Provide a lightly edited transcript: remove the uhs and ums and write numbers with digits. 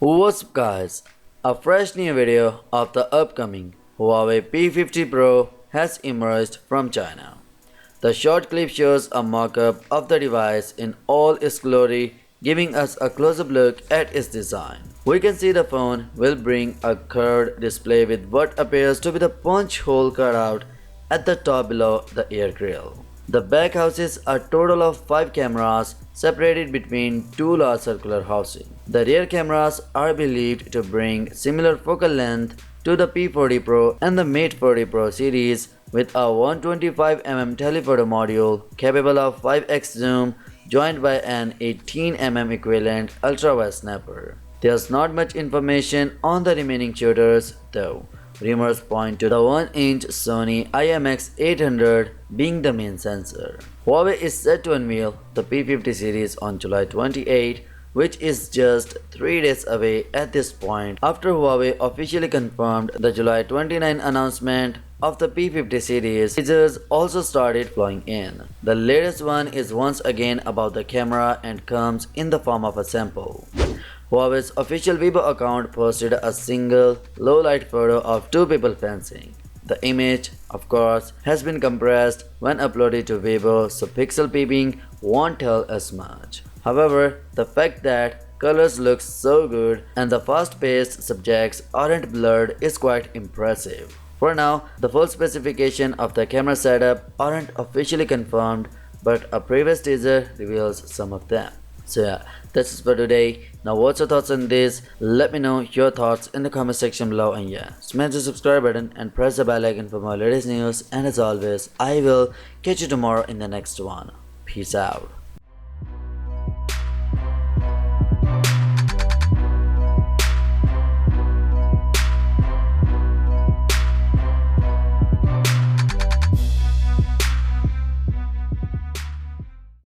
What's up guys, a fresh new video of the upcoming Huawei P50 Pro has emerged from China. The short clip shows a mock-up of the device in all its glory, giving us a close-up look at its design. We can see the phone will bring a curved display with what appears to be the punch hole cutout at the top below the ear grill. The back houses a total of 5 cameras separated between 2 large circular housings. The rear cameras are believed to bring similar focal length to the P40 Pro and the Mate 40 Pro series with a 125mm telephoto module capable of 5x zoom joined by an 18mm equivalent ultra-wide snapper. There's not much information on the remaining shooters though. Rumors point to the 1-inch Sony IMX800 being the main sensor. Huawei is set to unveil the P50 series on July 28, which is just 3 days away at this point after Huawei officially confirmed the July 29 announcement of the P50 series. Teasers also started flowing in. The latest one is once again about the camera and comes in the form of a sample. Huawei's official Weibo account posted a single low-light photo of 2 people fencing. The image, of course, has been compressed when uploaded to Weibo, so pixel peeping won't tell us much. However, the fact that colors look so good and the fast-paced subjects aren't blurred is quite impressive. For now, the full specification of the camera setup aren't officially confirmed, but a previous teaser reveals some of them. So yeah, that's it for today. Now what's your thoughts on this? Let me know your thoughts in the comment section below, and yeah, smash the subscribe button and press the bell icon for more latest news, and as always, I will catch you tomorrow in the next one. Peace out.